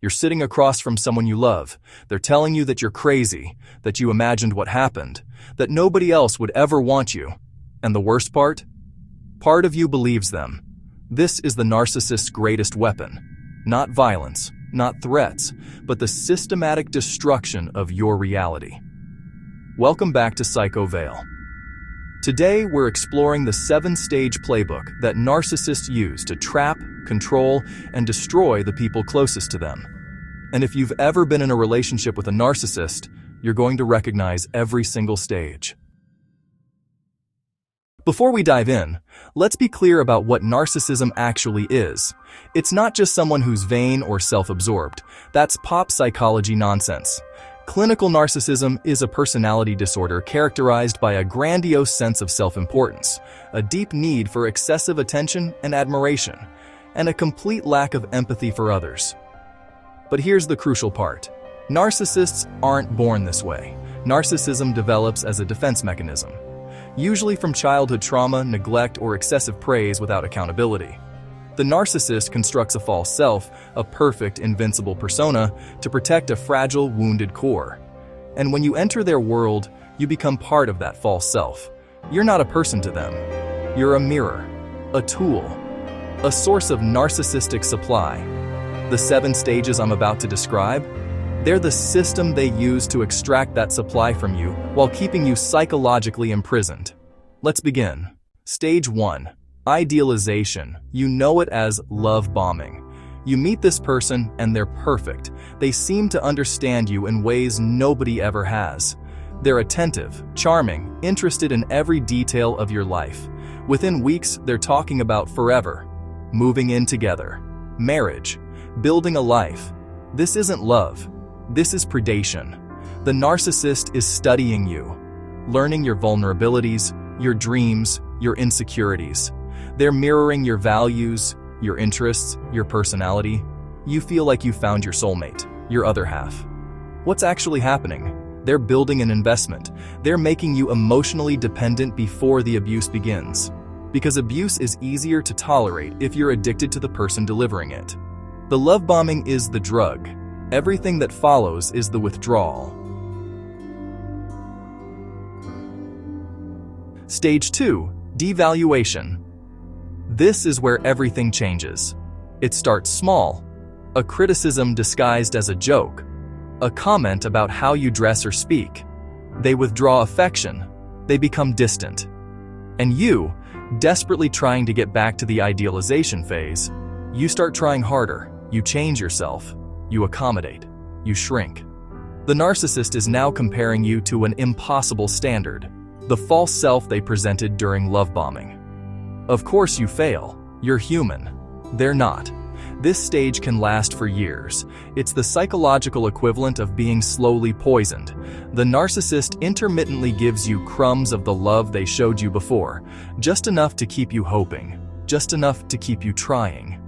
You're sitting across from someone you love. They're telling you that you're crazy, that you imagined what happened, that nobody else would ever want you. And the worst part? Part of you believes them. This is the narcissist's greatest weapon. Not violence, not threats, but the systematic destruction of your reality. Welcome back to Psycho Veil. Today, we're exploring the 7-stage playbook that narcissists use to trap, control, and destroy the people closest to them. And if you've ever been in a relationship with a narcissist, you're going to recognize every single stage. Before we dive in, let's be clear about what narcissism actually is. It's not just someone who's vain or self-absorbed. That's pop psychology nonsense. Clinical narcissism is a personality disorder characterized by a grandiose sense of self-importance, a deep need for excessive attention and admiration, and a complete lack of empathy for others. But here's the crucial part. Narcissists aren't born this way. Narcissism develops as a defense mechanism, usually from childhood trauma, neglect, or excessive praise without accountability. The narcissist constructs a false self, a perfect, invincible persona, to protect a fragile, wounded core. And when you enter their world, you become part of that false self. You're not a person to them. You're a mirror, a tool, a source of narcissistic supply. The 7 stages I'm about to describe, they're the system they use to extract that supply from you while keeping you psychologically imprisoned. Let's begin. Stage 1. Idealization. You know it as love bombing. You meet this person and they're perfect. They seem to understand you in ways nobody ever has. They're attentive, charming, interested in every detail of your life. Within weeks, they're talking about forever, moving in together, marriage, building a life. This isn't love. This is predation. The narcissist is studying you, learning your vulnerabilities, your dreams, your insecurities. They're mirroring your values, your interests, your personality. You feel like you found your soulmate, your other half. What's actually happening? They're building an investment. They're making you emotionally dependent before the abuse begins. Because abuse is easier to tolerate if you're addicted to the person delivering it. The love bombing is the drug. Everything that follows is the withdrawal. Stage 2. Devaluation. This is where everything changes. It starts small, a criticism disguised as a joke, a comment about how you dress or speak. They withdraw affection, they become distant. And you, desperately trying to get back to the idealization phase, you start trying harder, you change yourself, you accommodate, you shrink. The narcissist is now comparing you to an impossible standard, the false self they presented during love bombing. Of course you fail. You're human. They're not. This stage can last for years. It's the psychological equivalent of being slowly poisoned. The narcissist intermittently gives you crumbs of the love they showed you before, just enough to keep you hoping, just enough to keep you trying.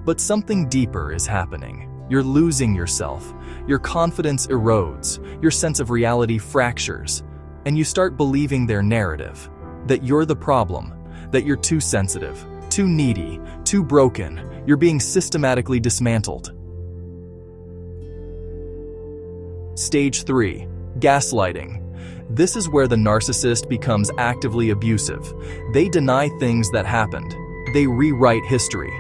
But something deeper is happening. You're losing yourself. Your confidence erodes. Your sense of reality fractures. And you start believing their narrative, that you're the problem, that you're too sensitive, too needy, too broken. You're being systematically dismantled. Stage 3. Gaslighting. This is where the narcissist becomes actively abusive. They deny things that happened. They rewrite history.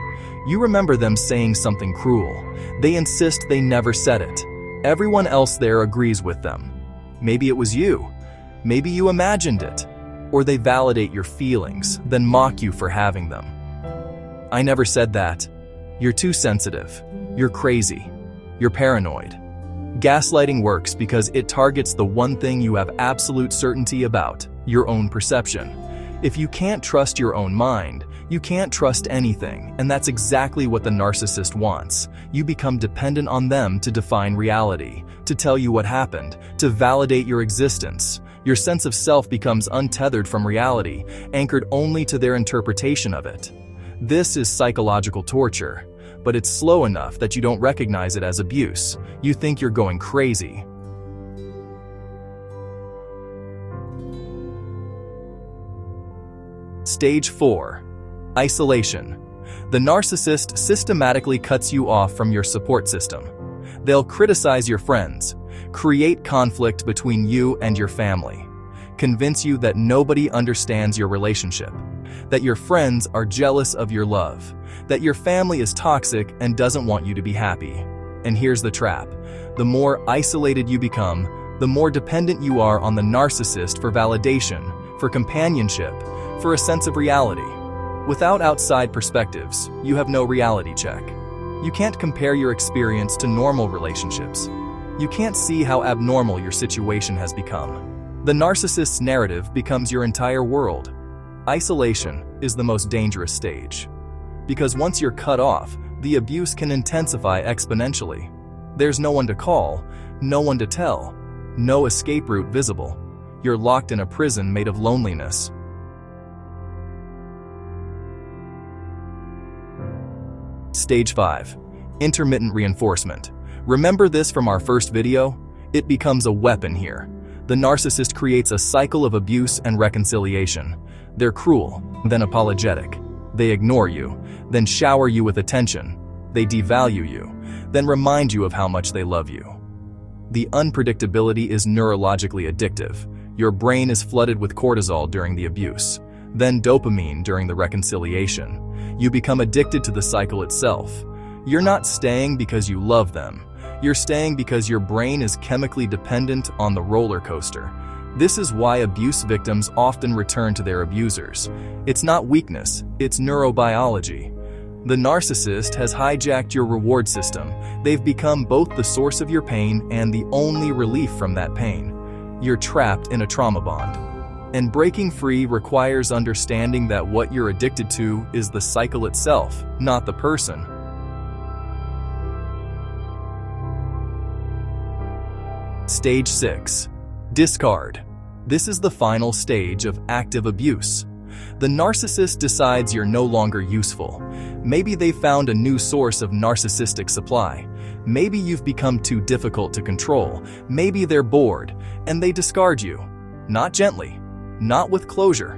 You remember them saying something cruel. They insist they never said it. Everyone else there agrees with them. Maybe it was you. Maybe you imagined it. Or they validate your feelings, then mock you for having them. I never said that. You're too sensitive. You're crazy. You're paranoid. Gaslighting works because it targets the one thing you have absolute certainty about, your own perception. If you can't trust your own mind, you can't trust anything, and that's exactly what the narcissist wants. You become dependent on them to define reality, to tell you what happened, to validate your existence. Your sense of self becomes untethered from reality, anchored only to their interpretation of it. This is psychological torture, but it's slow enough that you don't recognize it as abuse. You think you're going crazy. Stage 4. Isolation. The narcissist systematically cuts you off from your support system. They'll criticize your friends, create conflict between you and your family, convince you that nobody understands your relationship, that your friends are jealous of your love, that your family is toxic and doesn't want you to be happy. And here's the trap. The more isolated you become, the more dependent you are on the narcissist for validation, for companionship, for a sense of reality. Without outside perspectives, you have no reality check. You can't compare your experience to normal relationships. You can't see how abnormal your situation has become. The narcissist's narrative becomes your entire world. Isolation is the most dangerous stage. Because once you're cut off, the abuse can intensify exponentially. There's no one to call, no one to tell, no escape route visible. You're locked in a prison made of loneliness. Stage 5. Intermittent reinforcement. Remember this from our first video? It becomes a weapon here. The narcissist creates a cycle of abuse and reconciliation. They're cruel, then apologetic. They ignore you, then shower you with attention. They devalue you, then remind you of how much they love you. The unpredictability is neurologically addictive. Your brain is flooded with cortisol during the abuse, then dopamine during the reconciliation. You become addicted to the cycle itself. You're not staying because you love them. You're staying because your brain is chemically dependent on the roller coaster. This is why abuse victims often return to their abusers. It's not weakness, it's neurobiology. The narcissist has hijacked your reward system. They've become both the source of your pain and the only relief from that pain. You're trapped in a trauma bond. And breaking free requires understanding that what you're addicted to is the cycle itself, not the person. Stage 6. Discard. This is the final stage of active abuse. The narcissist decides you're no longer useful. Maybe they found a new source of narcissistic supply. Maybe you've become too difficult to control. Maybe they're bored, and they discard you. Not gently, not with closure,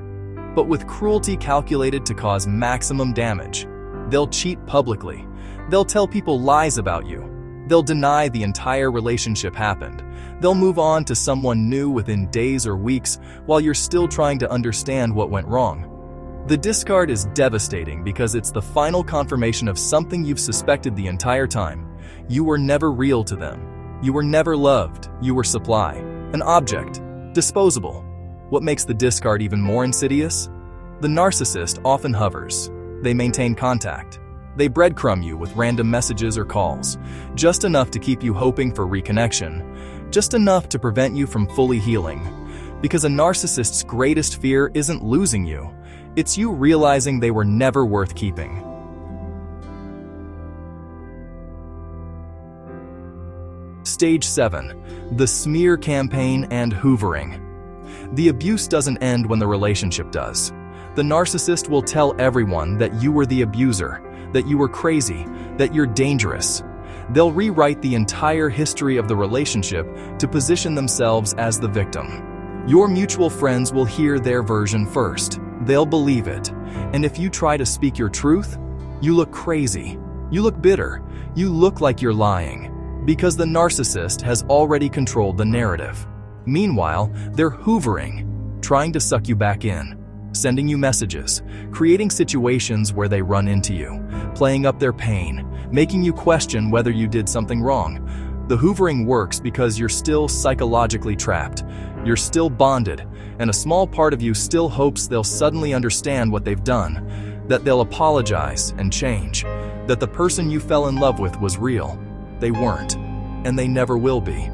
but with cruelty calculated to cause maximum damage. They'll cheat publicly. They'll tell people lies about you. They'll deny the entire relationship happened. They'll move on to someone new within days or weeks while you're still trying to understand what went wrong. The discard is devastating because it's the final confirmation of something you've suspected the entire time. You were never real to them. You were never loved. You were supply, an object, disposable. What makes the discard even more insidious? The narcissist often hovers. They maintain contact. They breadcrumb you with random messages or calls, just enough to keep you hoping for reconnection, just enough to prevent you from fully healing. Because a narcissist's greatest fear isn't losing you, it's you realizing they were never worth keeping. Stage 7. The smear campaign and hoovering. The abuse doesn't end when the relationship does. The narcissist will tell everyone that you were the abuser, that you were crazy, that you're dangerous. They'll rewrite the entire history of the relationship to position themselves as the victim. Your mutual friends will hear their version first. They'll believe it. And if you try to speak your truth, you look crazy. You look bitter. You look like you're lying. Because the narcissist has already controlled the narrative. Meanwhile, they're hoovering, trying to suck you back in, sending you messages, creating situations where they run into you, playing up their pain, making you question whether you did something wrong. The hoovering works because you're still psychologically trapped. You're still bonded, and a small part of you still hopes they'll suddenly understand what they've done, that they'll apologize and change, that the person you fell in love with was real. They weren't, and they never will be.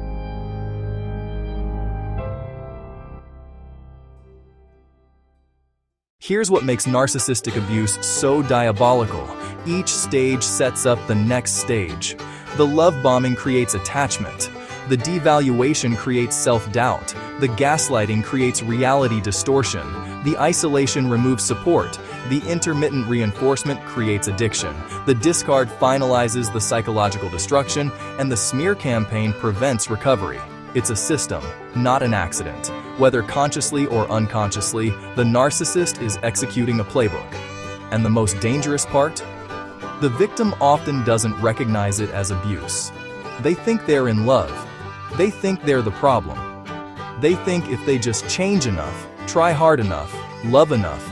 Here's what makes narcissistic abuse so diabolical. Each stage sets up the next stage. The love bombing creates attachment. The devaluation creates self-doubt. The gaslighting creates reality distortion. The isolation removes support. The intermittent reinforcement creates addiction. The discard finalizes the psychological destruction, and the smear campaign prevents recovery. It's a system, not an accident. Whether consciously or unconsciously, the narcissist is executing a playbook. And the most dangerous part? The victim often doesn't recognize it as abuse. They think they're in love. They think they're the problem. They think if they just change enough, try hard enough, love enough,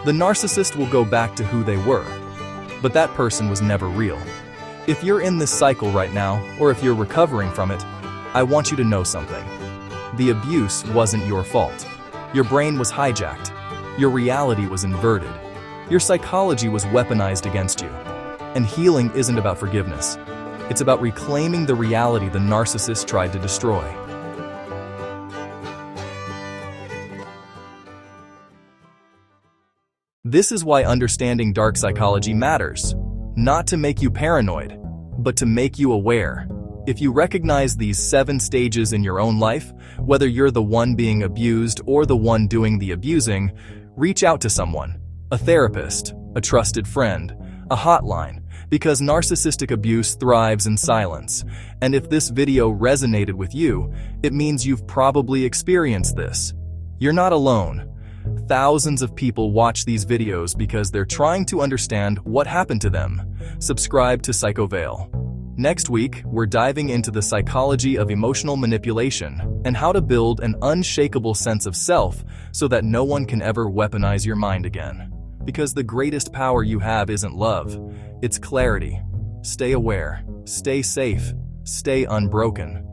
the narcissist will go back to who they were. But that person was never real. If you're in this cycle right now, or if you're recovering from it, I want you to know something. The abuse wasn't your fault. Your brain was hijacked. Your reality was inverted. Your psychology was weaponized against you. And healing isn't about forgiveness. It's about reclaiming the reality the narcissist tried to destroy. This is why understanding dark psychology matters. Not to make you paranoid, but to make you aware. If you recognize these 7 stages in your own life, whether you're the one being abused or the one doing the abusing, reach out to someone, a therapist, a trusted friend, a hotline, because narcissistic abuse thrives in silence. And if this video resonated with you, it means you've probably experienced this. You're not alone. Thousands of people watch these videos because they're trying to understand what happened to them. Subscribe to PsychoVeil. Next week, we're diving into the psychology of emotional manipulation and how to build an unshakable sense of self so that no one can ever weaponize your mind again. Because the greatest power you have isn't love, it's clarity. Stay aware, stay safe, stay unbroken.